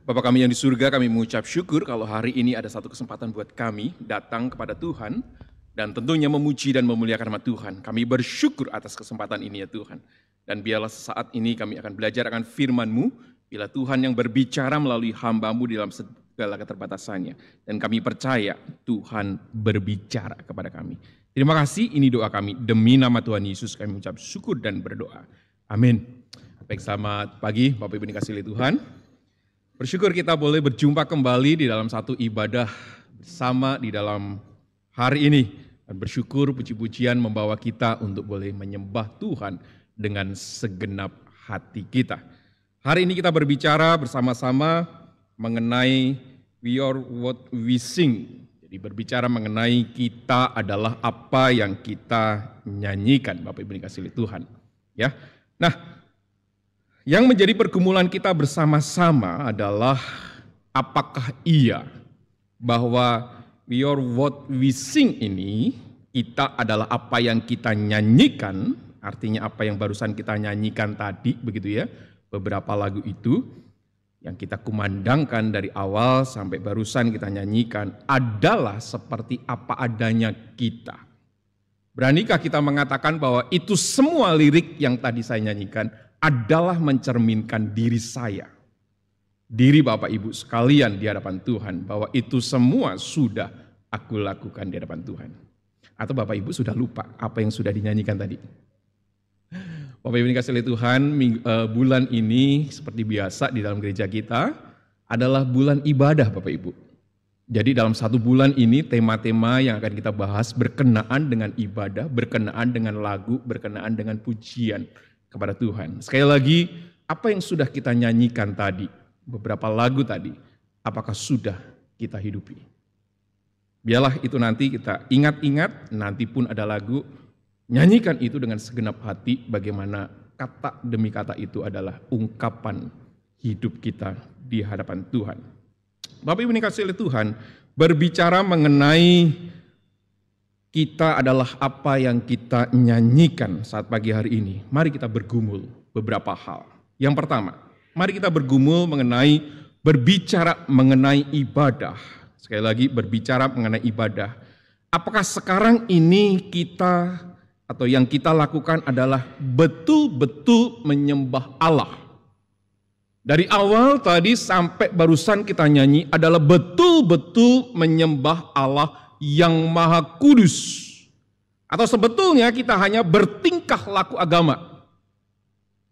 Bapa kami yang di surga, kami mengucap syukur kalau hari ini ada satu kesempatan buat kami datang kepada Tuhan dan tentunya memuji dan memuliakan nama Tuhan. Kami bersyukur atas kesempatan ini ya Tuhan. Dan biarlah saat ini kami akan belajar akan firman-Mu, bila Tuhan yang berbicara melalui hamba-Mu di dalam segala keterbatasannya. Dan kami percaya Tuhan berbicara kepada kami. Terima kasih, ini doa kami. Demi nama Tuhan Yesus kami mengucap syukur dan berdoa. Amin. Baik, selamat pagi Bapak Ibu dikasihi oleh Tuhan. Bersyukur kita boleh berjumpa kembali di dalam satu ibadah bersama di dalam hari ini. Dan bersyukur puji-pujian membawa kita untuk boleh menyembah Tuhan dengan segenap hati kita. Hari ini kita berbicara bersama-sama mengenai we are what we sing. Jadi berbicara mengenai kita adalah apa yang kita nyanyikan, Bapak Ibu dikasihi oleh Tuhan. Ya. Nah, yang menjadi pergumulan kita bersama-sama adalah apakah iya bahwa we are what we sing ini, kita adalah apa yang kita nyanyikan, artinya apa yang barusan kita nyanyikan tadi, begitu ya, beberapa lagu itu yang kita kumandangkan dari awal sampai barusan kita nyanyikan adalah seperti apa adanya kita. Beranikah kita mengatakan bahwa itu semua lirik yang tadi saya nyanyikan adalah mencerminkan diri saya, diri Bapak Ibu sekalian di hadapan Tuhan, bahwa itu semua sudah aku lakukan di hadapan Tuhan. Atau Bapak Ibu sudah lupa apa yang sudah dinyanyikan tadi? Bapak Ibu dikasihi oleh Tuhan, bulan ini seperti biasa di dalam gereja kita adalah bulan ibadah Bapak Ibu. Jadi dalam satu bulan ini tema-tema yang akan kita bahas berkenaan dengan ibadah, berkenaan dengan lagu, berkenaan dengan pujian kepada Tuhan. Sekali lagi, apa yang sudah kita nyanyikan tadi, beberapa lagu tadi, apakah sudah kita hidupi? Biarlah itu nanti kita ingat-ingat, nanti pun ada lagu, nyanyikan itu dengan segenap hati, bagaimana kata demi kata itu adalah ungkapan hidup kita di hadapan Tuhan. Bapak Ibu dikasihi oleh Tuhan, berbicara mengenai kita adalah apa yang kita nyanyikan saat pagi hari ini. Mari kita bergumul beberapa hal. Yang pertama, mari kita bergumul berbicara mengenai ibadah. Sekali lagi berbicara mengenai ibadah. Apakah sekarang ini kita atau yang kita lakukan adalah betul-betul menyembah Allah? Dari awal tadi sampai barusan kita nyanyi adalah betul-betul menyembah Allah yang maha kudus. Atau sebetulnya kita hanya bertingkah laku agama,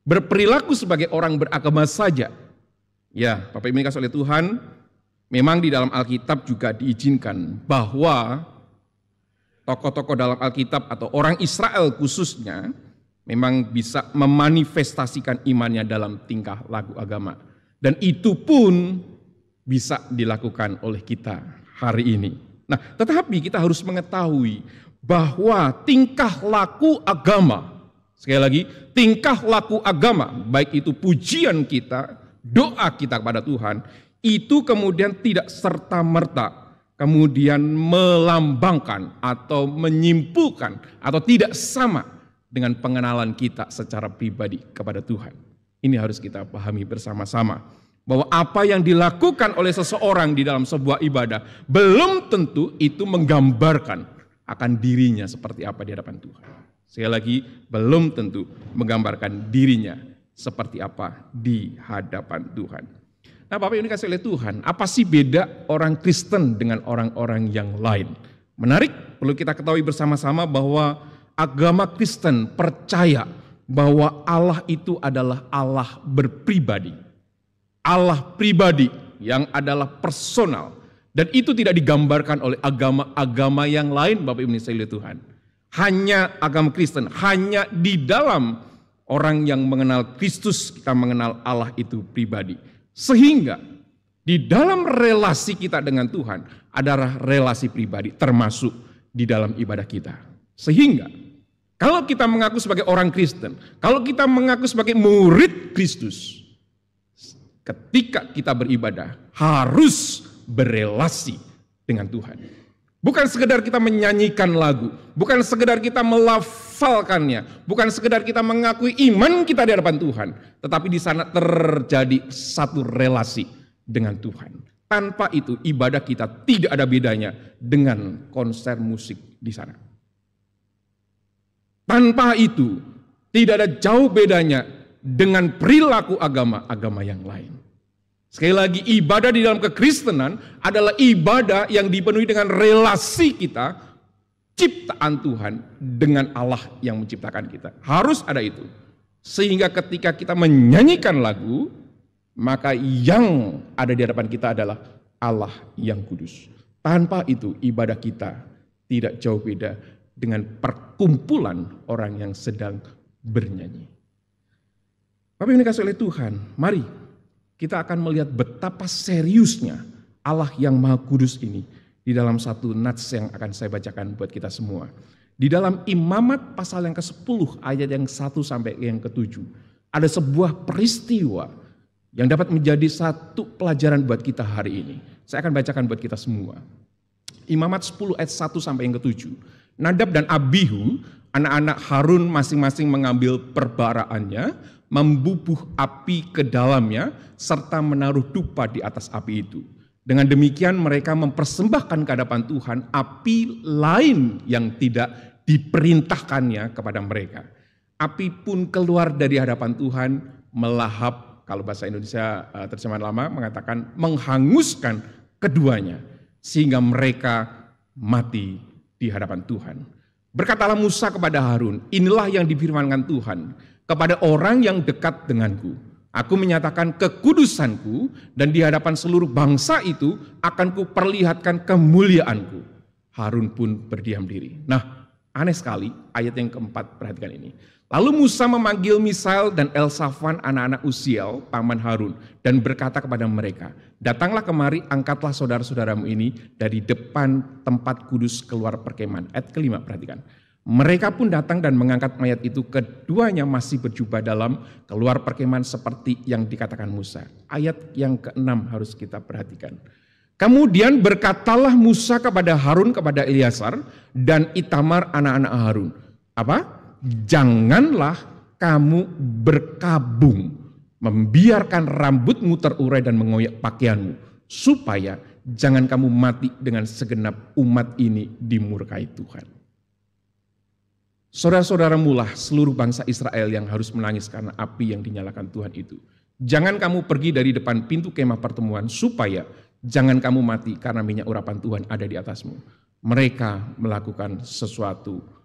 berperilaku sebagai orang beragama saja. Ya, Bapak Ibu dikasihi oleh Tuhan, memang di dalam Alkitab juga diizinkan bahwa tokoh-tokoh dalam Alkitab atau orang Israel khususnya memang bisa memanifestasikan imannya dalam tingkah laku agama. Dan itu pun bisa dilakukan oleh kita hari ini. Nah, tetapi kita harus mengetahui bahwa tingkah laku agama, sekali lagi, tingkah laku agama, baik itu pujian kita, doa kita kepada Tuhan, itu kemudian tidak serta-merta kemudian melambangkan atau menyimpulkan atau tidak sama dengan pengenalan kita secara pribadi kepada Tuhan. Ini harus kita pahami bersama-sama. Bahwa apa yang dilakukan oleh seseorang di dalam sebuah ibadah belum tentu itu menggambarkan akan dirinya seperti apa di hadapan Tuhan. Sekali lagi, belum tentu menggambarkan dirinya seperti apa di hadapan Tuhan. Nah, Bapak Ibu dikasihi oleh Tuhan, apa sih beda orang Kristen dengan orang-orang yang lain? Menarik, perlu kita ketahui bersama-sama bahwa agama Kristen percaya bahwa Allah itu adalah Allah berpribadi. Allah pribadi yang adalah personal. Dan itu tidak digambarkan oleh agama-agama yang lain, Bapak Ibu dikasihi oleh Tuhan. Hanya agama Kristen, hanya di dalam orang yang mengenal Kristus, kita mengenal Allah itu pribadi. Sehingga di dalam relasi kita dengan Tuhan adalah relasi pribadi, termasuk di dalam ibadah kita. Sehingga kalau kita mengaku sebagai orang Kristen, kalau kita mengaku sebagai murid Kristus, ketika kita beribadah harus berelasi dengan Tuhan. Bukan sekedar kita menyanyikan lagu, bukan sekedar kita melafalkannya, bukan sekedar kita mengakui iman kita di hadapan Tuhan, tetapi di sana terjadi satu relasi dengan Tuhan. Tanpa itu ibadah kita tidak ada bedanya dengan konser musik di sana. Tanpa itu tidak ada jauh bedanya dengan perilaku agama yang lain. Sekali lagi, ibadah di dalam kekristenan adalah ibadah yang dipenuhi dengan relasi kita, ciptaan Tuhan dengan Allah yang menciptakan kita. Harus ada itu. Sehingga ketika kita menyanyikan lagu, maka yang ada di hadapan kita adalah Allah yang kudus. Tanpa itu ibadah kita tidak jauh beda dengan perkumpulan orang yang sedang bernyanyi. Bapak yang dikasihi oleh Tuhan, mari kita akan melihat betapa seriusnya Allah yang Maha Kudus ini di dalam satu nats yang akan saya bacakan buat kita semua. Di dalam Imamat pasal yang ke-10 ayat yang 1 sampai yang ke-7 ada sebuah peristiwa yang dapat menjadi satu pelajaran buat kita hari ini. Saya akan bacakan buat kita semua. Imamat 10 ayat 1 sampai yang ke-7. Nadab dan Abihu, anak-anak Harun masing-masing mengambil perbaraannya, membubuh api ke dalamnya, serta menaruh dupa di atas api itu. Dengan demikian mereka mempersembahkan ke hadapan Tuhan api lain yang tidak diperintahkannya kepada mereka. Api pun keluar dari hadapan Tuhan melahap, kalau bahasa Indonesia terjemahan lama mengatakan menghanguskan keduanya, sehingga mereka mati di hadapan Tuhan. Berkatalah Musa kepada Harun, inilah yang difirmankan Tuhan kepada orang yang dekat denganku. Aku menyatakan kekudusanku dan di hadapan seluruh bangsa itu akan kuperlihatkan kemuliaanku. Harun pun berdiam diri. Nah, aneh sekali ayat yang keempat, perhatikan ini. Lalu Musa memanggil Misael dan Elsafan anak-anak Uziel, paman Harun, dan berkata kepada mereka, datanglah kemari, angkatlah saudara-saudaramu ini dari depan tempat kudus keluar perkemahan. Ayat kelima, perhatikan. Mereka pun datang dan mengangkat mayat itu, keduanya masih berjubah dalam, keluar perkemahan seperti yang dikatakan Musa. Ayat yang ke-6 harus kita perhatikan. Kemudian berkatalah Musa kepada Harun, kepada Eleazar dan Itamar anak-anak Harun. Apa? Janganlah kamu berkabung, membiarkan rambutmu terurai dan mengoyak pakaianmu, supaya jangan kamu mati dengan segenap umat ini dimurkai Tuhan. Saudara-saudaramu lah seluruh bangsa Israel yang harus menangis karena api yang dinyalakan Tuhan itu. Jangan kamu pergi dari depan pintu kemah pertemuan, supaya jangan kamu mati karena minyak urapan Tuhan ada di atasmu. Mereka melakukan sesuatu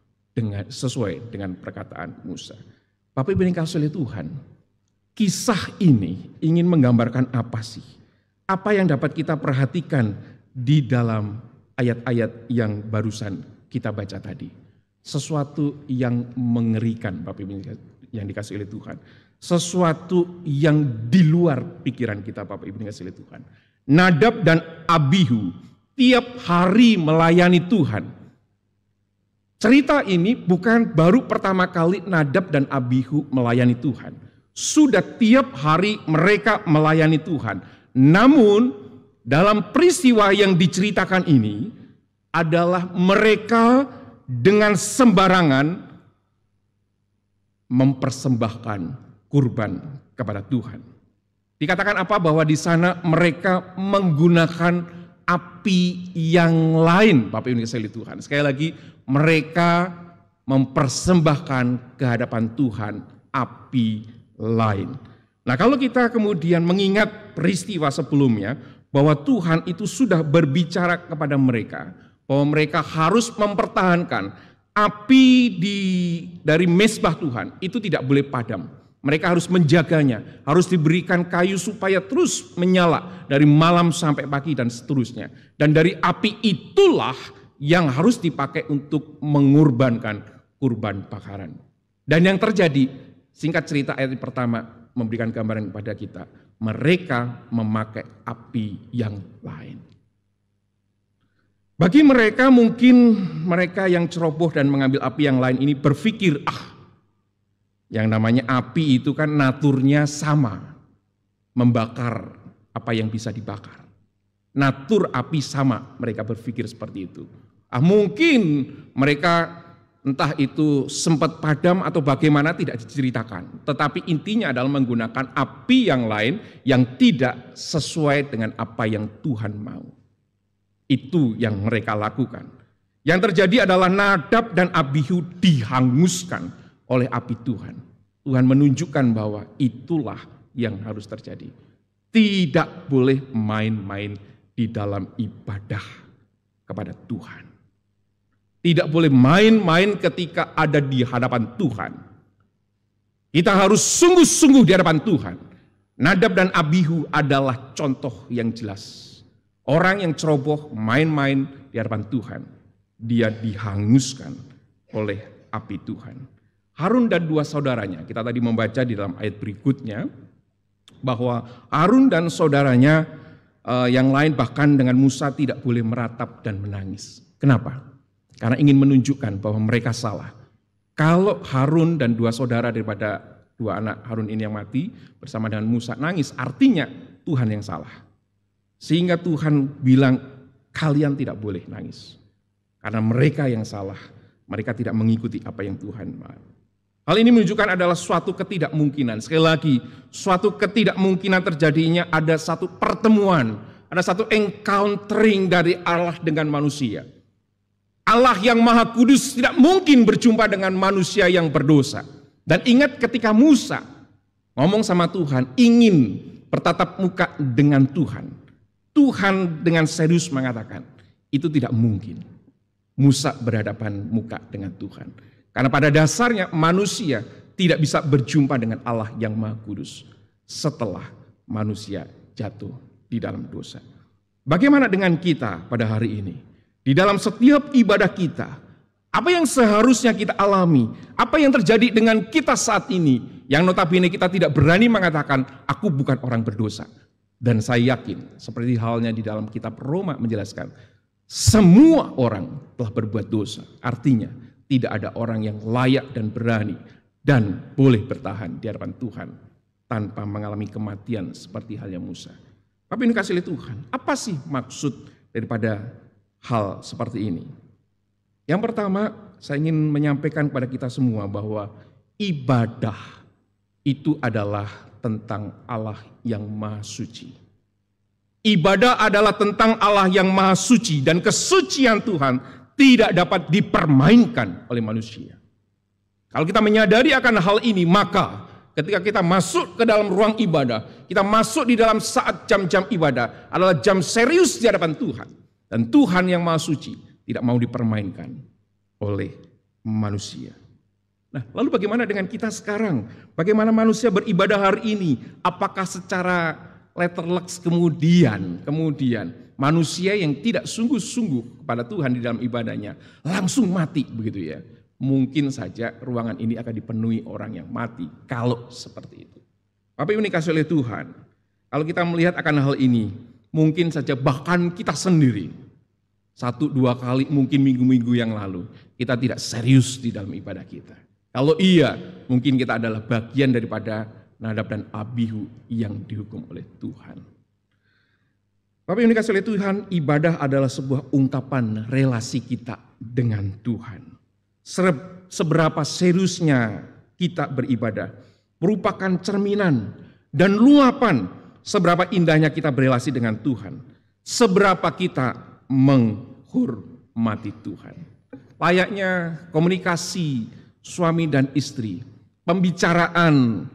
sesuai dengan perkataan Musa. Bapak Ibu yang dikasihi oleh Tuhan, kisah ini ingin menggambarkan apa sih? Apa yang dapat kita perhatikan di dalam ayat-ayat yang barusan kita baca tadi? Sesuatu yang mengerikan, Bapak Ibu yang dikasihi oleh Tuhan. Sesuatu yang di luar pikiran kita, Bapak Ibu yang dikasihi oleh Tuhan. Nadab dan Abihu tiap hari melayani Tuhan. Cerita ini bukan baru pertama kali Nadab dan Abihu melayani Tuhan. Sudah tiap hari mereka melayani Tuhan. Namun dalam peristiwa yang diceritakan ini adalah mereka dengan sembarangan mempersembahkan kurban kepada Tuhan. Dikatakan apa? Bahwa di sana mereka menggunakan api yang lain, Bapak Ibu sekalian Tuhan. Sekali lagi, mereka mempersembahkan ke hadapan Tuhan api lain. Nah, kalau kita kemudian mengingat peristiwa sebelumnya bahwa Tuhan itu sudah berbicara kepada mereka bahwa mereka harus mempertahankan api dari mezbah Tuhan itu tidak boleh padam. Mereka harus menjaganya, harus diberikan kayu supaya terus menyala dari malam sampai pagi dan seterusnya. Dan dari api itulah yang harus dipakai untuk mengorbankan kurban bakaran. Dan yang terjadi, singkat cerita ayat pertama memberikan gambaran kepada kita, mereka memakai api yang lain. Bagi mereka mungkin mereka yang ceroboh dan mengambil api yang lain ini berpikir, yang namanya api itu kan naturnya sama, membakar apa yang bisa dibakar. Natur api sama, mereka berpikir seperti itu. Mungkin mereka entah itu sempat padam atau bagaimana tidak diceritakan. Tetapi intinya adalah menggunakan api yang lain yang tidak sesuai dengan apa yang Tuhan mau. Itu yang mereka lakukan. Yang terjadi adalah Nadab dan Abihu dihanguskan oleh api Tuhan. Tuhan menunjukkan bahwa itulah yang harus terjadi. Tidak boleh main-main di dalam ibadah kepada Tuhan. Tidak boleh main-main ketika ada di hadapan Tuhan. Kita harus sungguh-sungguh di hadapan Tuhan. Nadab dan Abihu adalah contoh yang jelas. Orang yang ceroboh main-main di hadapan Tuhan, dia dihanguskan oleh api Tuhan. Harun dan dua saudaranya, kita tadi membaca di dalam ayat berikutnya, bahwa Harun dan saudaranya yang lain bahkan dengan Musa tidak boleh meratap dan menangis. Kenapa? Karena ingin menunjukkan bahwa mereka salah. Kalau Harun dan dua saudara daripada dua anak Harun ini yang mati bersama dengan Musa nangis, artinya Tuhan yang salah. Sehingga Tuhan bilang kalian tidak boleh nangis. Karena mereka yang salah, mereka tidak mengikuti apa yang Tuhan mau. Hal ini menunjukkan adalah suatu ketidakmungkinan. Sekali lagi, suatu ketidakmungkinan terjadinya ada satu pertemuan, ada satu encountering dari Allah dengan manusia. Allah yang Maha Kudus tidak mungkin berjumpa dengan manusia yang berdosa. Dan ingat ketika Musa ngomong sama Tuhan, ingin bertatap muka dengan Tuhan. Tuhan dengan serius mengatakan, itu tidak mungkin. Musa berhadapan muka dengan Tuhan. Karena pada dasarnya manusia tidak bisa berjumpa dengan Allah yang Maha Kudus setelah manusia jatuh di dalam dosa. Bagaimana dengan kita pada hari ini? Di dalam setiap ibadah kita, apa yang seharusnya kita alami, apa yang terjadi dengan kita saat ini, yang notabene kita tidak berani mengatakan, aku bukan orang berdosa. Dan saya yakin, seperti halnya di dalam kitab Roma menjelaskan, semua orang telah berbuat dosa. Artinya, tidak ada orang yang layak dan berani dan boleh bertahan di hadapan Tuhan tanpa mengalami kematian seperti halnya Musa. Tapi ini kasih oleh Tuhan, apa sih maksud daripada hal seperti ini? Yang pertama, saya ingin menyampaikan kepada kita semua bahwa ibadah itu adalah tentang Allah yang Maha Suci. Ibadah adalah tentang Allah yang Maha Suci dan kesucian Tuhan tidak dapat dipermainkan oleh manusia. Kalau kita menyadari akan hal ini, maka ketika kita masuk ke dalam ruang ibadah, kita masuk di dalam saat jam-jam ibadah adalah jam serius di hadapan Tuhan. Dan Tuhan yang Maha Suci tidak mau dipermainkan oleh manusia. Nah, lalu bagaimana dengan kita sekarang? Bagaimana manusia beribadah hari ini? Apakah secara letterleks kemudian manusia yang tidak sungguh-sungguh kepada Tuhan di dalam ibadahnya langsung mati begitu ya? Mungkin saja ruangan ini akan dipenuhi orang yang mati kalau seperti itu. Apa yang dikasih oleh Tuhan? Kalau kita melihat akan hal ini, mungkin saja bahkan kita sendiri 1-2 kali mungkin minggu-minggu yang lalu kita tidak serius di dalam ibadah kita. Kalau iya, mungkin kita adalah bagian daripada Nadab dan Abihu yang dihukum oleh Tuhan. Bapak yang dikasih oleh Tuhan, ibadah adalah sebuah ungkapan relasi kita dengan Tuhan. Seberapa seriusnya kita beribadah merupakan cerminan dan luapan seberapa indahnya kita berelasi dengan Tuhan. Seberapa kita menghormati Tuhan. Layaknya komunikasi suami dan istri, pembicaraan,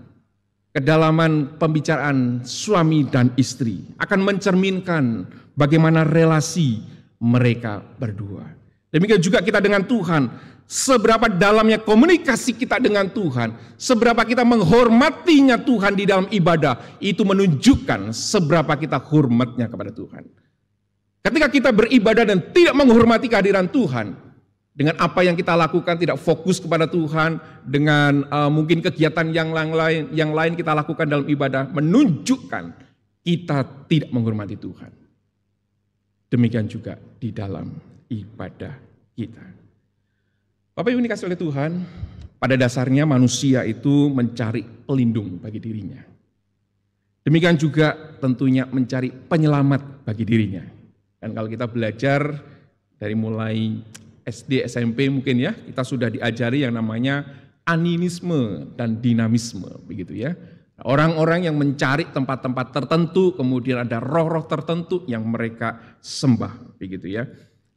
kedalaman pembicaraan suami dan istri akan mencerminkan bagaimana relasi mereka berdua. Demikian juga kita dengan Tuhan. Seberapa dalamnya komunikasi kita dengan Tuhan, seberapa kita menghormatinya Tuhan di dalam ibadah, itu menunjukkan seberapa kita hormatnya kepada Tuhan. Ketika kita beribadah dan tidak menghormati kehadiran Tuhan, dengan apa yang kita lakukan tidak fokus kepada Tuhan, dengan mungkin kegiatan yang lain kita lakukan dalam ibadah, menunjukkan kita tidak menghormati Tuhan. Demikian juga di dalam ibadah kita. Bapak Ibu dikasih oleh Tuhan, pada dasarnya manusia itu mencari pelindung bagi dirinya. Demikian juga tentunya mencari penyelamat bagi dirinya. Dan kalau kita belajar dari mulai SD, SMP mungkin ya, kita sudah diajari yang namanya animisme dan dinamisme, begitu ya. Orang-orang yang mencari tempat-tempat tertentu, kemudian ada roh-roh tertentu yang mereka sembah, begitu ya.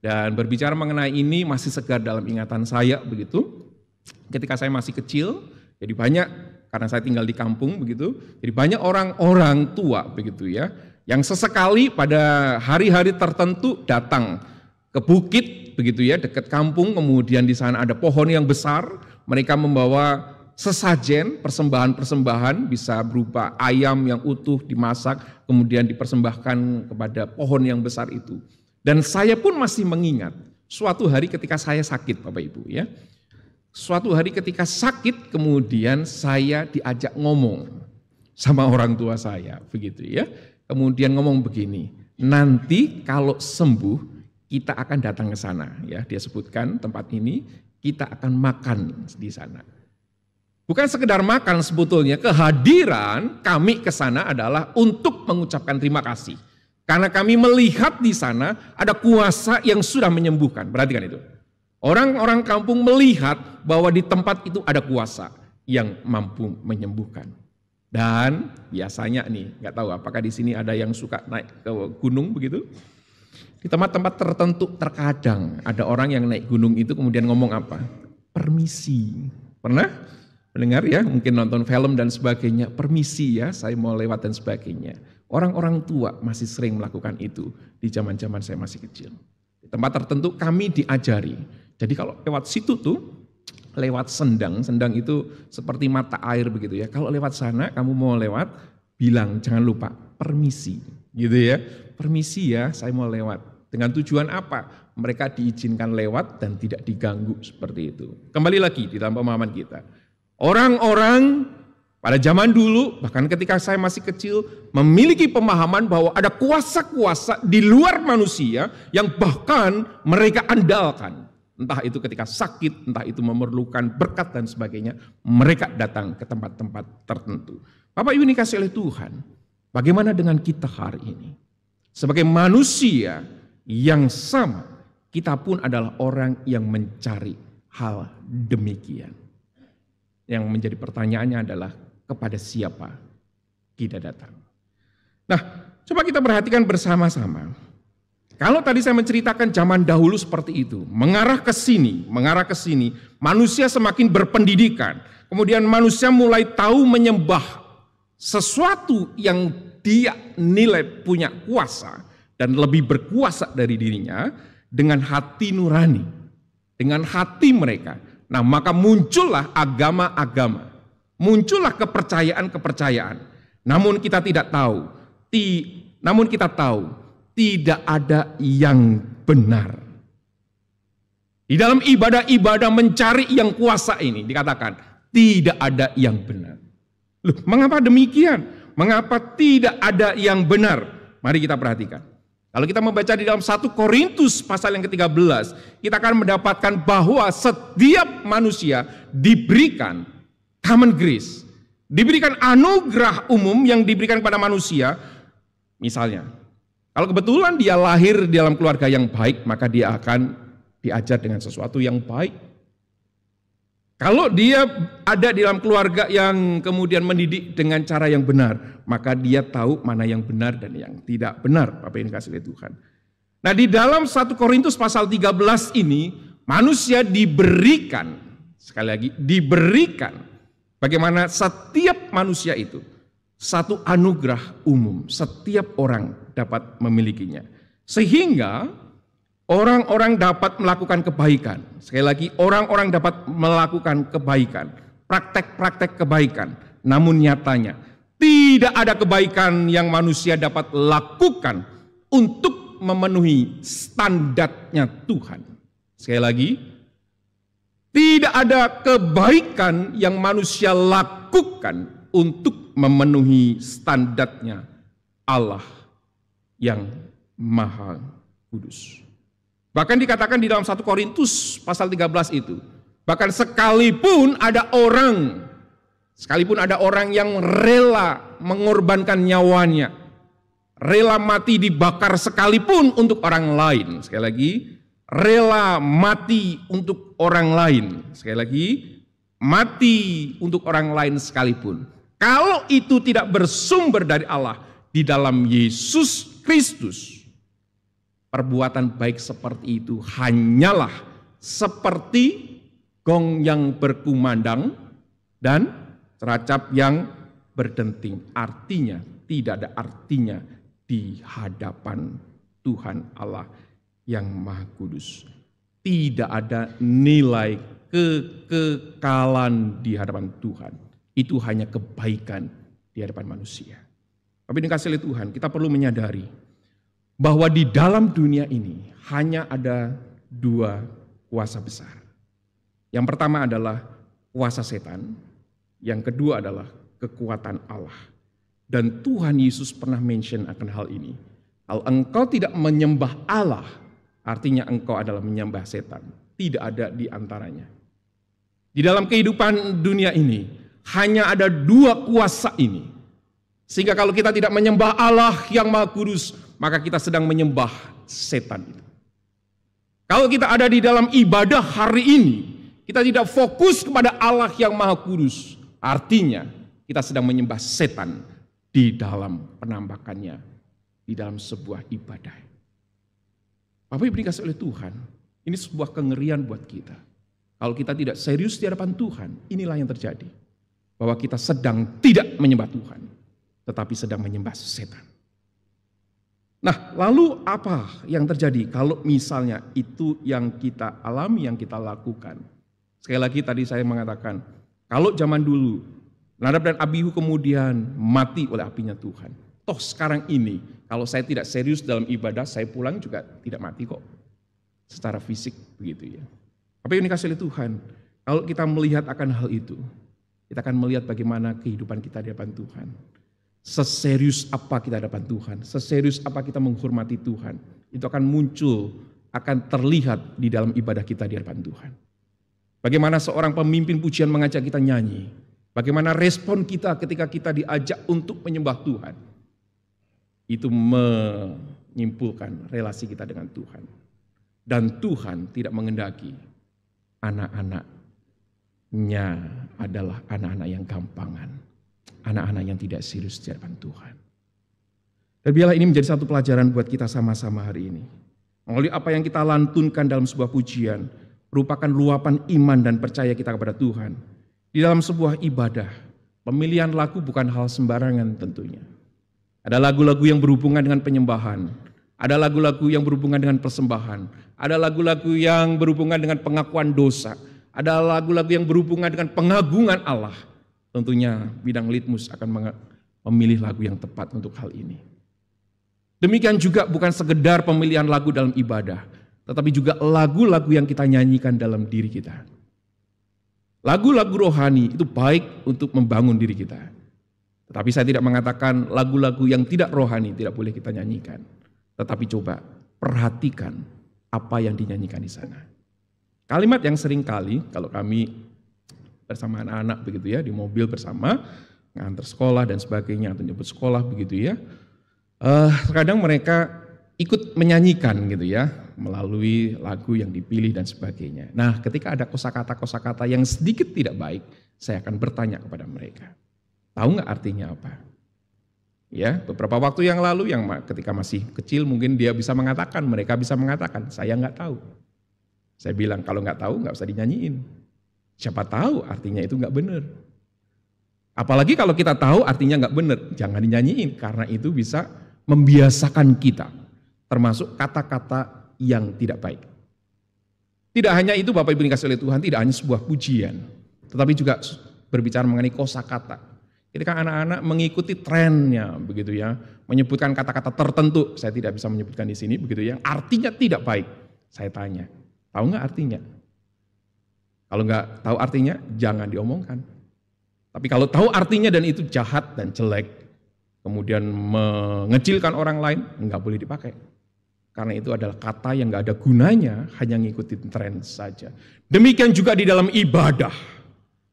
Dan berbicara mengenai ini masih segar dalam ingatan saya, begitu. Ketika saya masih kecil, jadi banyak, karena saya tinggal di kampung, begitu. Jadi banyak orang-orang tua, begitu ya, yang sesekali pada hari-hari tertentu datang ke bukit, begitu ya, dekat kampung, kemudian di sana ada pohon yang besar, mereka membawa sesajen, persembahan-persembahan, bisa berupa ayam yang utuh dimasak, kemudian dipersembahkan kepada pohon yang besar itu. Dan saya pun masih mengingat, suatu hari ketika saya sakit, Bapak Ibu ya, suatu hari ketika sakit, kemudian saya diajak ngomong sama orang tua saya, begitu ya. Kemudian ngomong begini, nanti kalau sembuh, kita akan datang ke sana, ya. Dia sebutkan tempat ini, kita akan makan di sana. Bukan sekedar makan sebetulnya, kehadiran kami ke sana adalah untuk mengucapkan terima kasih. Karena kami melihat di sana ada kuasa yang sudah menyembuhkan. Perhatikan itu. Orang-orang kampung melihat bahwa di tempat itu ada kuasa yang mampu menyembuhkan. Dan biasanya nih, nggak tahu apakah di sini ada yang suka naik ke gunung begitu. Di tempat-tempat tertentu terkadang ada orang yang naik gunung itu kemudian ngomong apa? Permisi. Pernah? Mendengar ya, mungkin nonton film dan sebagainya, permisi ya, saya mau lewat dan sebagainya. Orang-orang tua masih sering melakukan itu di zaman-zaman saya masih kecil. Di tempat tertentu kami diajari. Jadi kalau lewat situ tuh, lewat sendang itu seperti mata air begitu ya. Kalau lewat sana, kamu mau lewat, bilang jangan lupa permisi, gitu ya. Permisi ya, saya mau lewat. Dengan tujuan apa? Mereka diizinkan lewat dan tidak diganggu seperti itu. Kembali lagi di dalam pemahaman kita. Orang-orang pada zaman dulu, bahkan ketika saya masih kecil, memiliki pemahaman bahwa ada kuasa-kuasa di luar manusia yang bahkan mereka andalkan. Entah itu ketika sakit, entah itu memerlukan berkat dan sebagainya, mereka datang ke tempat-tempat tertentu. Bapak Ibu dikasihi oleh Tuhan, bagaimana dengan kita hari ini? Sebagai manusia yang sama, kita pun adalah orang yang mencari hal demikian. Yang menjadi pertanyaannya adalah kepada siapa kita datang. Nah, coba kita perhatikan bersama-sama. Kalau tadi saya menceritakan zaman dahulu seperti itu, mengarah ke sini, manusia semakin berpendidikan. Kemudian manusia mulai tahu menyembah sesuatu yang dia nilai punya kuasa dan lebih berkuasa dari dirinya dengan hati nurani, dengan hati mereka. Nah, maka muncullah agama-agama, muncullah kepercayaan-kepercayaan. Namun kita tahu tidak ada yang benar. Di dalam ibadah-ibadah mencari yang kuasa ini dikatakan tidak ada yang benar. Loh, mengapa demikian? Mengapa tidak ada yang benar? Mari kita perhatikan. Kalau kita membaca di dalam 1 Korintus pasal yang ke-13, kita akan mendapatkan bahwa setiap manusia diberikan common grace, diberikan anugerah umum yang diberikan kepada manusia. Misalnya, kalau kebetulan dia lahir di dalam keluarga yang baik, maka dia akan diajar dengan sesuatu yang baik. Kalau dia ada di dalam keluarga yang kemudian mendidik dengan cara yang benar, maka dia tahu mana yang benar dan yang tidak benar, Bapak yang dikasihi oleh Tuhan. Nah, di dalam 1 Korintus pasal 13 ini, manusia diberikan, sekali lagi, diberikan bagaimana setiap manusia itu satu anugerah umum, setiap orang dapat memilikinya. Sehingga orang-orang dapat melakukan kebaikan. Sekali lagi, orang-orang dapat melakukan kebaikan, praktek-praktek kebaikan. Namun nyatanya, tidak ada kebaikan yang manusia dapat lakukan untuk memenuhi standarnya Tuhan. Sekali lagi, tidak ada kebaikan yang manusia lakukan untuk memenuhi standarnya Allah yang Maha Kudus. Bahkan dikatakan di dalam 1 Korintus pasal 13 itu, bahkan sekalipun ada orang yang rela mengorbankan nyawanya, rela mati dibakar sekalipun untuk orang lain. Sekali lagi, rela mati untuk orang lain. Sekali lagi, mati untuk orang lain sekalipun. Kalau itu tidak bersumber dari Allah di dalam Yesus Kristus, perbuatan baik seperti itu hanyalah seperti gong yang berkumandang dan ceracap yang berdenting. Artinya tidak ada artinya di hadapan Tuhan Allah yang Maha Kudus. Tidak ada nilai kekekalan di hadapan Tuhan. Itu hanya kebaikan di hadapan manusia. Tapi dikasih oleh Tuhan, kita perlu menyadari bahwa di dalam dunia ini hanya ada dua kuasa besar. Yang pertama adalah kuasa setan, yang kedua adalah kekuatan Allah. Dan Tuhan Yesus pernah mention akan hal ini. Kalau engkau tidak menyembah Allah, artinya engkau adalah menyembah setan. Tidak ada di antaranya. Di dalam kehidupan dunia ini, hanya ada dua kuasa ini. Sehingga kalau kita tidak menyembah Allah yang Maha Kudus, maka kita sedang menyembah setan itu. Kalau kita ada di dalam ibadah hari ini, kita tidak fokus kepada Allah yang Maha Kudus, artinya kita sedang menyembah setan di dalam penampakannya, di dalam sebuah ibadah. Bapak Ibu dikasih oleh Tuhan, ini sebuah kengerian buat kita. Kalau kita tidak serius di hadapan Tuhan, inilah yang terjadi. Bahwa kita sedang tidak menyembah Tuhan, tetapi sedang menyembah setan. Nah, lalu apa yang terjadi kalau misalnya itu yang kita alami, yang kita lakukan? Sekali lagi tadi saya mengatakan, kalau zaman dulu, Nadab dan Abihu kemudian mati oleh apinya Tuhan. Toh sekarang ini, kalau saya tidak serius dalam ibadah, saya pulang juga tidak mati kok. Secara fisik begitu ya. Apa yang dikasih oleh Tuhan, kalau kita melihat akan hal itu, kita akan melihat bagaimana kehidupan kita di hadapan Tuhan. Seserius apa kita di hadapan Tuhan, seserius apa kita menghormati Tuhan, itu akan muncul, akan terlihat di dalam ibadah kita di hadapan Tuhan. Bagaimana seorang pemimpin pujian mengajak kita nyanyi, bagaimana respon kita ketika kita diajak untuk menyembah Tuhan, itu menyimpulkan relasi kita dengan Tuhan. Dan Tuhan tidak mengendaki anak-anaknya adalah anak-anak yang gampangan. Anak-anak yang tidak serius di hadapan Tuhan. Dan biarlah ini menjadi satu pelajaran buat kita sama-sama hari ini. Melalui apa yang kita lantunkan dalam sebuah pujian, merupakan luapan iman dan percaya kita kepada Tuhan. Di dalam sebuah ibadah, pemilihan lagu bukan hal sembarangan tentunya. Ada lagu-lagu yang berhubungan dengan penyembahan, ada lagu-lagu yang berhubungan dengan persembahan, ada lagu-lagu yang berhubungan dengan pengakuan dosa, ada lagu-lagu yang berhubungan dengan pengagungan Allah. Tentunya bidang litmus akan memilih lagu yang tepat untuk hal ini. Demikian juga bukan sekedar pemilihan lagu dalam ibadah, tetapi juga lagu-lagu yang kita nyanyikan dalam diri kita. Lagu-lagu rohani itu baik untuk membangun diri kita. Tetapi saya tidak mengatakan lagu-lagu yang tidak rohani tidak boleh kita nyanyikan. Tetapi coba perhatikan apa yang dinyanyikan di sana. Kalimat yang sering kali kalau kami bersama anak-anak begitu ya, di mobil bersama, ngantar sekolah dan sebagainya, atau jemput sekolah begitu ya. Terkadang mereka ikut menyanyikan gitu ya, melalui lagu yang dipilih dan sebagainya. Nah, ketika ada kosakata-kosakata yang sedikit tidak baik, saya akan bertanya kepada mereka. Tahu nggak artinya apa? Ya, beberapa waktu yang lalu yang ketika masih kecil mungkin dia bisa mengatakan, mereka bisa mengatakan, saya nggak tahu. Saya bilang kalau nggak tahu nggak usah dinyanyiin. Siapa tahu artinya itu nggak benar. Apalagi kalau kita tahu artinya nggak benar, jangan dinyanyiin karena itu bisa membiasakan kita, termasuk kata-kata yang tidak baik. Tidak hanya itu Bapak Ibu dikasih oleh Tuhan, tidak hanya sebuah pujian, tetapi juga berbicara mengenai kosakata. Ketika anak-anak mengikuti trennya begitu ya, menyebutkan kata-kata tertentu, saya tidak bisa menyebutkan di sini begitu ya, artinya tidak baik. Saya tanya, tahu nggak artinya? Kalau nggak tahu artinya, jangan diomongkan. Tapi kalau tahu artinya dan itu jahat dan jelek, kemudian mengecilkan orang lain, nggak boleh dipakai. Karena itu adalah kata yang nggak ada gunanya, hanya ngikutin tren saja. Demikian juga di dalam ibadah.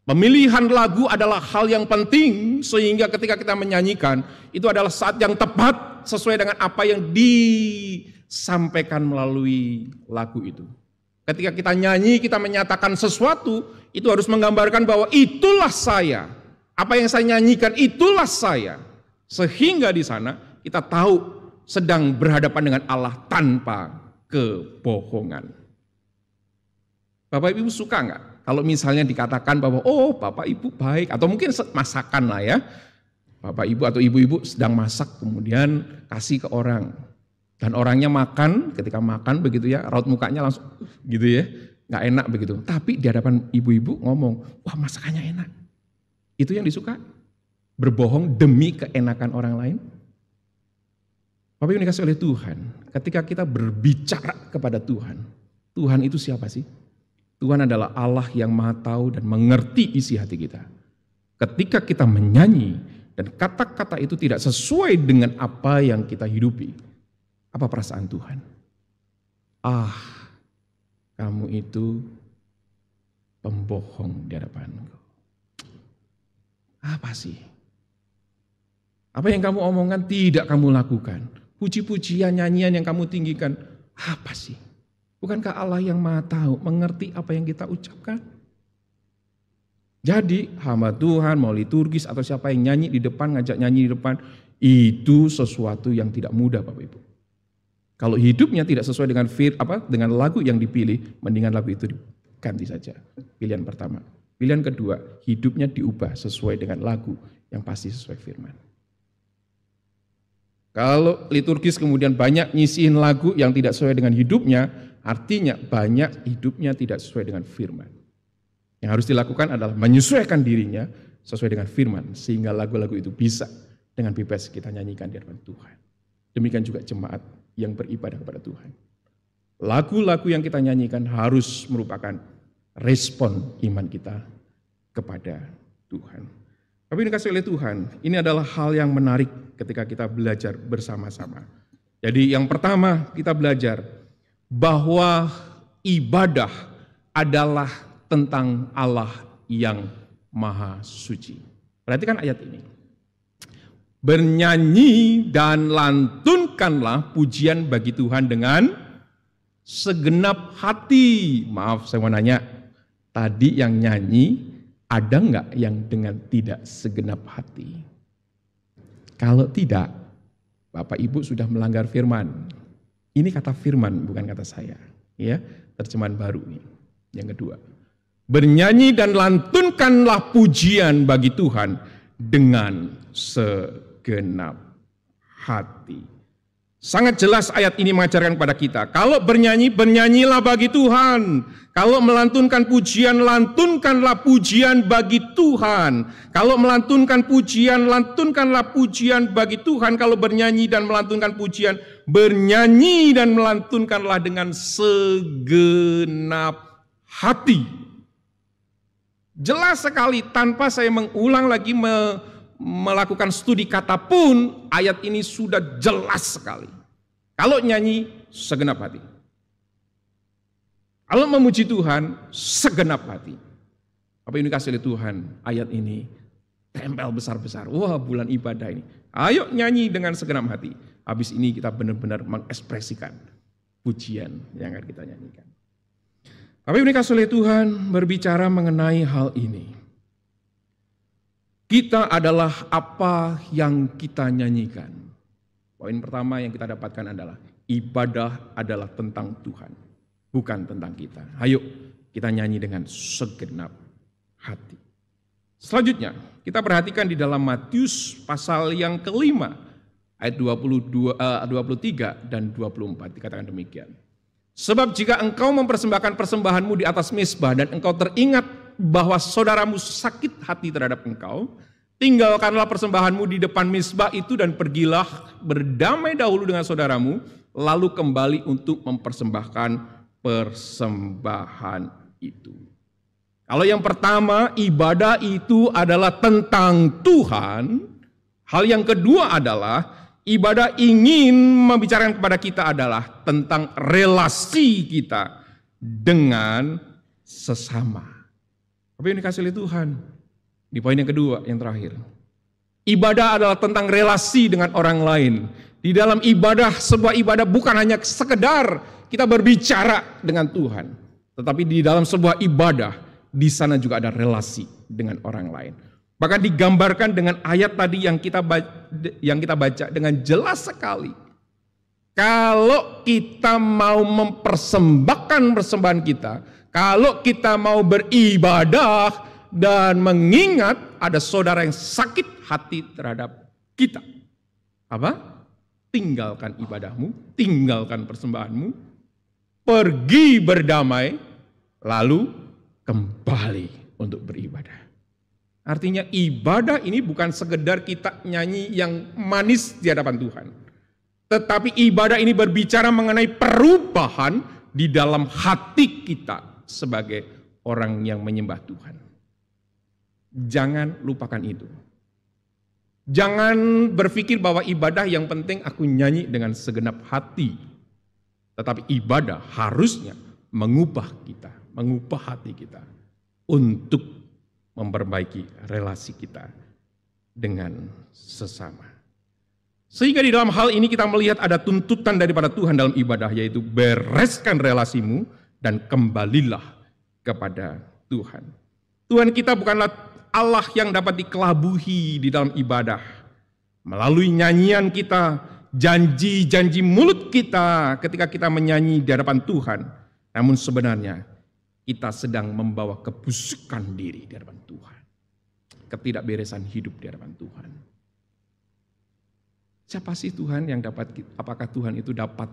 Pemilihan lagu adalah hal yang penting, sehingga ketika kita menyanyikan, itu adalah saat yang tepat sesuai dengan apa yang sampaikan melalui lagu itu. Ketika kita nyanyi, kita menyatakan sesuatu, itu harus menggambarkan bahwa itulah saya. Apa yang saya nyanyikan itulah saya. Sehingga di sana kita tahu sedang berhadapan dengan Allah tanpa kebohongan. Bapak Ibu suka nggak kalau misalnya dikatakan bahwa oh Bapak Ibu baik, atau mungkin masakan lah ya. Bapak Ibu atau Ibu-ibu sedang masak kemudian kasih ke orang. Dan orangnya makan, ketika makan begitu ya, raut mukanya langsung gitu ya, nggak enak begitu. Tapi di hadapan ibu-ibu ngomong, wah masakannya enak. Itu yang disuka? Berbohong demi keenakan orang lain? Bapak Ibu dikasih oleh Tuhan, ketika kita berbicara kepada Tuhan, Tuhan itu siapa sih? Tuhan adalah Allah yang Maha Tahu dan mengerti isi hati kita. Ketika kita menyanyi dan kata-kata itu tidak sesuai dengan apa yang kita hidupi, apa perasaan Tuhan? Ah, kamu itu pembohong di hadapanku. Apa sih? Apa yang kamu omongkan tidak kamu lakukan. Puji-pujian, nyanyian yang kamu tinggikan, apa sih? Bukankah Allah yang Maha Tahu, mengerti apa yang kita ucapkan? Jadi hamba Tuhan mau liturgis atau siapa yang nyanyi di depan, ngajak nyanyi di depan, itu sesuatu yang tidak mudah Bapak Ibu. Kalau hidupnya tidak sesuai dengan lagu yang dipilih, mendingan lagu itu diganti saja. Pilihan pertama. Pilihan kedua, hidupnya diubah sesuai dengan lagu yang pasti sesuai firman. Kalau liturgis kemudian banyak nyisihin lagu yang tidak sesuai dengan hidupnya, artinya banyak hidupnya tidak sesuai dengan firman. Yang harus dilakukan adalah menyesuaikan dirinya sesuai dengan firman, sehingga lagu-lagu itu bisa dengan bebas kita nyanyikan di hadapan Tuhan. Demikian juga jemaat yang beribadah kepada Tuhan. Lagu-lagu yang kita nyanyikan harus merupakan respon iman kita kepada Tuhan. Tapi dikasih oleh Tuhan, ini adalah hal yang menarik ketika kita belajar bersama-sama. Jadi yang pertama kita belajar bahwa ibadah adalah tentang Allah yang Maha Suci. Perhatikan ayat ini. Bernyanyi dan lantunkanlah pujian bagi Tuhan dengan segenap hati. Maaf saya mau nanya, tadi yang nyanyi ada enggak yang dengan tidak segenap hati? Kalau tidak, Bapak Ibu sudah melanggar firman. Ini kata firman bukan kata saya. Ya, terjemahan baru nih. Yang kedua, bernyanyi dan lantunkanlah pujian bagi Tuhan dengan segenap hati. Sangat jelas ayat ini mengajarkan kepada kita. Kalau bernyanyi, bernyanyilah bagi Tuhan. Kalau melantunkan pujian, lantunkanlah pujian bagi Tuhan. Kalau melantunkan pujian, lantunkanlah pujian bagi Tuhan. Kalau bernyanyi dan melantunkan pujian, bernyanyi dan melantunkanlah dengan segenap hati. Jelas sekali tanpa saya mengulang lagi melakukan studi kata pun, ayat ini sudah jelas sekali. Kalau nyanyi, segenap hati. Kalau memuji Tuhan, segenap hati. Apa yang dikasih oleh Tuhan, ayat ini tempel besar-besar. Wah, bulan ibadah ini. Ayo nyanyi dengan segenap hati. Habis ini kita benar-benar mengekspresikan pujian yang akan kita nyanyikan. Apa yang dikasih oleh Tuhan berbicara mengenai hal ini. Kita adalah apa yang kita nyanyikan. Poin pertama yang kita dapatkan adalah ibadah adalah tentang Tuhan, bukan tentang kita. Ayo kita nyanyi dengan segenap hati. Selanjutnya kita perhatikan di dalam Matius pasal yang kelima ayat 23 dan 24 dikatakan demikian. Sebab jika engkau mempersembahkan persembahanmu di atas mezbah dan engkau teringat bahwa saudaramu sakit hati terhadap engkau, tinggalkanlah persembahanmu di depan mezbah itu dan pergilah berdamai dahulu dengan saudaramu, lalu kembali untuk mempersembahkan persembahan itu. Kalau yang pertama, ibadah itu adalah tentang Tuhan. Hal yang kedua adalah ibadah ingin membicarakan kepada kita adalah tentang relasi kita dengan sesama. Apa yang dikasih oleh Tuhan? Di poin yang kedua, yang terakhir. Ibadah adalah tentang relasi dengan orang lain. Di dalam ibadah, sebuah ibadah bukan hanya sekedar kita berbicara dengan Tuhan, tetapi di dalam sebuah ibadah, di sana juga ada relasi dengan orang lain. Bahkan digambarkan dengan ayat tadi yang kita baca dengan jelas sekali. Kalau kita mau mempersembahkan persembahan kita, kalau kita mau beribadah dan mengingat ada saudara yang sakit hati terhadap kita. Apa? Tinggalkan ibadahmu, tinggalkan persembahanmu, pergi berdamai, lalu kembali untuk beribadah. Artinya ibadah ini bukan sekedar kita nyanyi yang manis di hadapan Tuhan. Tetapi ibadah ini berbicara mengenai perubahan di dalam hati kita sebagai orang yang menyembah Tuhan. Jangan lupakan itu. Jangan berpikir bahwa ibadah yang penting aku nyanyi dengan segenap hati. Tetapi ibadah harusnya mengubah kita, mengubah hati kita untuk memperbaiki relasi kita dengan sesama. Sehingga di dalam hal ini kita melihat ada tuntutan daripada Tuhan dalam ibadah, yaitu bereskan relasimu dan kembalilah kepada Tuhan. Tuhan kita bukanlah Allah yang dapat dikelabuhi di dalam ibadah. Melalui nyanyian kita, janji-janji mulut kita ketika kita menyanyi di hadapan Tuhan. Namun sebenarnya kita sedang membawa kebusukan diri di hadapan Tuhan. Ketidakberesan hidup di hadapan Tuhan. Siapa sih Tuhan yang apakah Tuhan itu dapat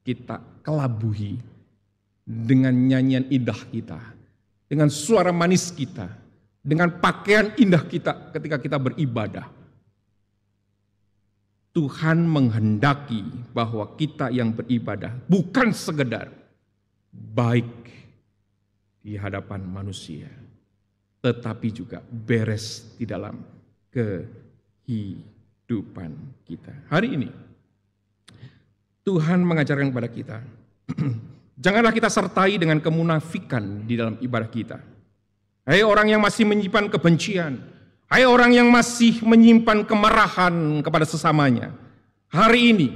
kita kelabuhi dengan nyanyian indah kita, dengan suara manis kita, dengan pakaian indah kita ketika kita beribadah. Tuhan menghendaki bahwa kita yang beribadah bukan sekedar baik di hadapan manusia, tetapi juga beres di dalam kehidupan kita. Hari ini Tuhan mengajarkan kepada kita, janganlah kita sertai dengan kemunafikan di dalam ibadah kita. Hai orang yang masih menyimpan kebencian, hai orang yang masih menyimpan kemarahan kepada sesamanya. Hari ini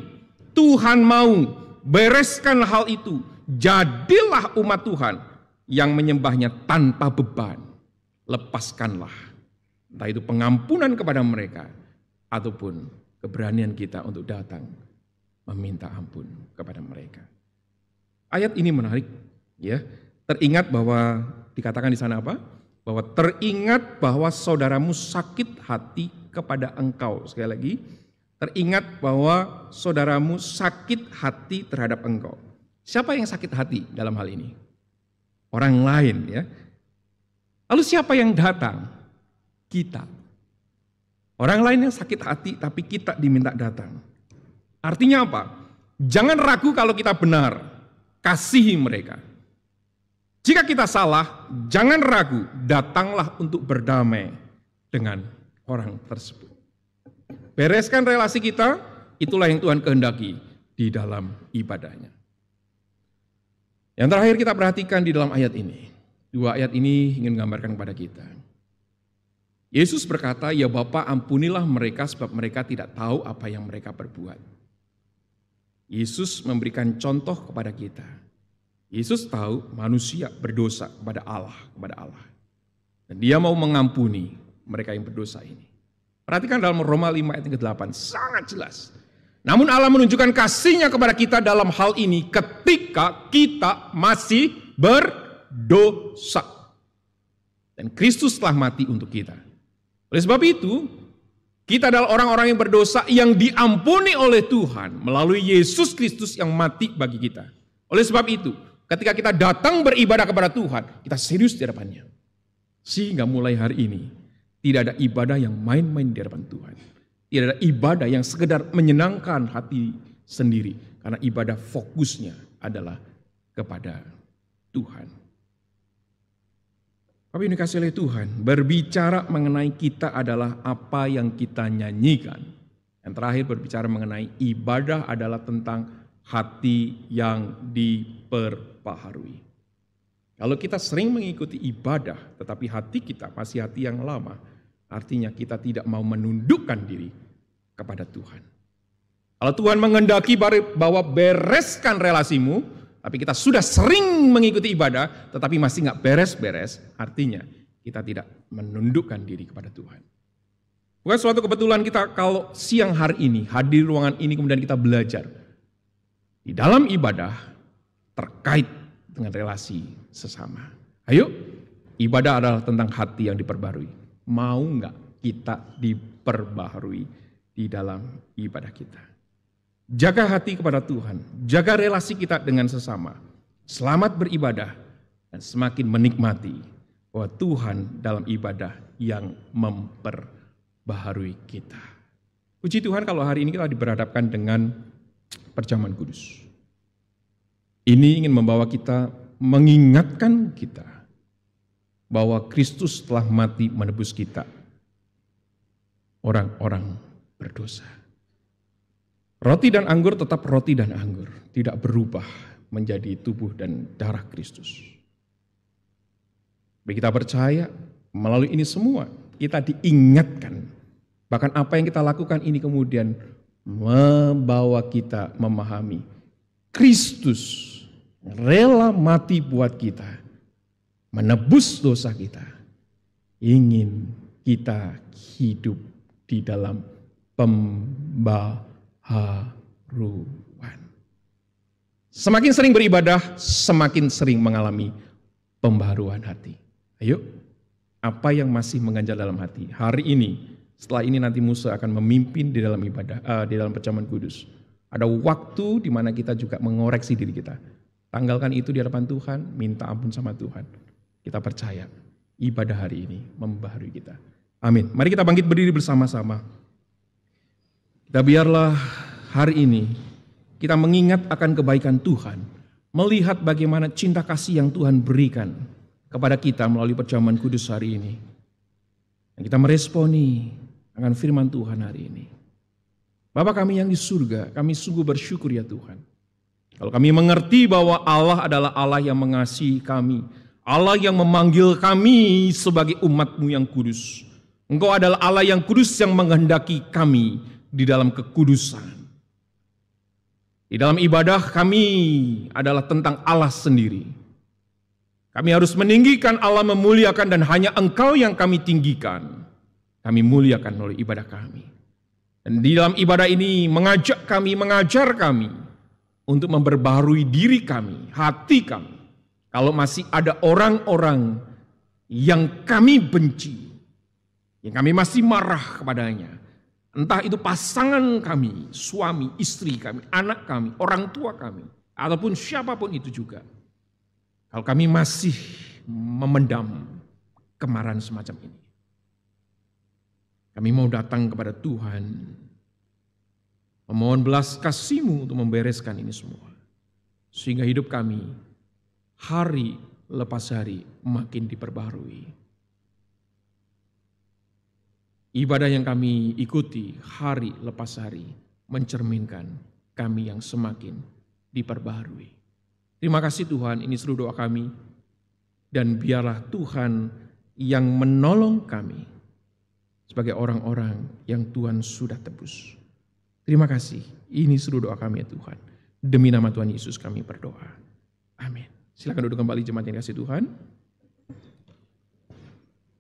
Tuhan mau bereskan hal itu. Jadilah umat Tuhan yang menyembahnya tanpa beban. Lepaskanlah, entah itu pengampunan kepada mereka ataupun keberanian kita untuk datang meminta ampun kepada mereka. Ayat ini menarik, ya. Teringat bahwa dikatakan di sana apa? Bahwa teringat bahwa saudaramu sakit hati kepada engkau. Sekali lagi, teringat bahwa saudaramu sakit hati terhadap engkau. Siapa yang sakit hati dalam hal ini? Orang lain, ya. Lalu siapa yang datang? Kita. Orang lain yang sakit hati tapi kita diminta datang. Artinya apa? Jangan ragu kalau kita benar. Kasihi mereka. Jika kita salah, jangan ragu, datanglah untuk berdamai dengan orang tersebut. Bereskan relasi kita, itulah yang Tuhan kehendaki di dalam ibadahnya. Yang terakhir kita perhatikan di dalam ayat ini. Dua ayat ini ingin menggambarkan kepada kita. Yesus berkata, ya Bapa ampunilah mereka sebab mereka tidak tahu apa yang mereka perbuat. Yesus memberikan contoh kepada kita. Yesus tahu manusia berdosa kepada Allah. Dan dia mau mengampuni mereka yang berdosa ini. Perhatikan dalam Roma 5 ayat ke-8, sangat jelas. Namun Allah menunjukkan kasih-Nya kepada kita dalam hal ini ketika kita masih berdosa. Dan Kristus telah mati untuk kita. Oleh sebab itu, kita adalah orang-orang yang berdosa yang diampuni oleh Tuhan melalui Yesus Kristus yang mati bagi kita. Oleh sebab itu, ketika kita datang beribadah kepada Tuhan, kita serius di hadapannya. Sehingga mulai hari ini, tidak ada ibadah yang main-main di hadapan Tuhan. Tidak ada ibadah yang sekedar menyenangkan hati sendiri. Karena ibadah fokusnya adalah kepada Tuhan. Tapi ini dikasih oleh Tuhan, berbicara mengenai kita adalah apa yang kita nyanyikan. Yang terakhir berbicara mengenai ibadah adalah tentang hati yang diperbaharui. Kalau kita sering mengikuti ibadah, tetapi hati kita masih hati yang lama, artinya kita tidak mau menundukkan diri kepada Tuhan. Kalau Tuhan menghendaki bahwa bereskan relasimu, tapi kita sudah sering mengikuti ibadah, tetapi masih nggak beres-beres, artinya kita tidak menundukkan diri kepada Tuhan. Bukan suatu kebetulan kita kalau siang hari ini, hadir di ruangan ini, kemudian kita belajar di dalam ibadah terkait dengan relasi sesama. Ayo, ibadah adalah tentang hati yang diperbarui. Mau nggak kita diperbaharui di dalam ibadah kita? Jaga hati kepada Tuhan, jaga relasi kita dengan sesama. Selamat beribadah dan semakin menikmati bahwa Tuhan dalam ibadah yang memperbaharui kita. Puji Tuhan kalau hari ini kita diberhadapkan dengan perjamuan kudus. Ini ingin membawa kita, mengingatkan kita bahwa Kristus telah mati menebus kita, orang-orang berdosa. Roti dan anggur tetap roti dan anggur, tidak berubah menjadi tubuh dan darah Kristus. Bagi kita percaya, melalui ini semua kita diingatkan, bahkan apa yang kita lakukan ini kemudian membawa kita memahami Kristus rela mati buat kita, menebus dosa kita, ingin kita hidup di dalam pembaharuan. Semakin sering beribadah, semakin sering mengalami pembaharuan hati. Ayo, apa yang masih mengganjal dalam hati? Hari ini, setelah ini nanti Musa akan memimpin di dalam ibadah, di dalam perjamuan kudus. Ada waktu di mana kita juga mengoreksi diri kita. Tanggalkan itu di hadapan Tuhan, minta ampun sama Tuhan. Kita percaya ibadah hari ini membaharui kita. Amin. Mari kita bangkit berdiri bersama-sama. Kita biarlah hari ini kita mengingat akan kebaikan Tuhan, melihat bagaimana cinta kasih yang Tuhan berikan kepada kita melalui perjamuan kudus hari ini. Dan kita meresponi akan firman Tuhan hari ini. Bapa kami yang di surga, kami sungguh bersyukur ya Tuhan. Kalau kami mengerti bahwa Allah adalah Allah yang mengasihi kami, Allah yang memanggil kami sebagai umat-Mu yang kudus. Engkau adalah Allah yang kudus yang menghendaki kami di dalam kekudusan. Di dalam ibadah kami adalah tentang Allah sendiri. Kami harus meninggikan Allah, memuliakan, dan hanya Engkau yang kami tinggikan. Kami muliakan melalui ibadah kami. Dan di dalam ibadah ini mengajak kami, mengajar kami untuk memperbaharui diri kami, hati kami. Kalau masih ada orang-orang yang kami benci, yang kami masih marah kepadanya, entah itu pasangan kami, suami, istri kami, anak kami, orang tua kami, ataupun siapapun itu juga. Kalau kami masih memendam kemarahan semacam ini, kami mau datang kepada Tuhan, memohon belas kasih-Mu untuk membereskan ini semua. Sehingga hidup kami hari lepas hari makin diperbaharui. Ibadah yang kami ikuti hari lepas hari mencerminkan kami yang semakin diperbaharui. Terima kasih Tuhan, ini seluruh doa kami. Dan biarlah Tuhan yang menolong kami sebagai orang-orang yang Tuhan sudah tebus. Terima kasih, ini seluruh doa kami ya Tuhan. Demi nama Tuhan Yesus kami berdoa. Amin. Silakan duduk kembali jemaat yang kasih Tuhan.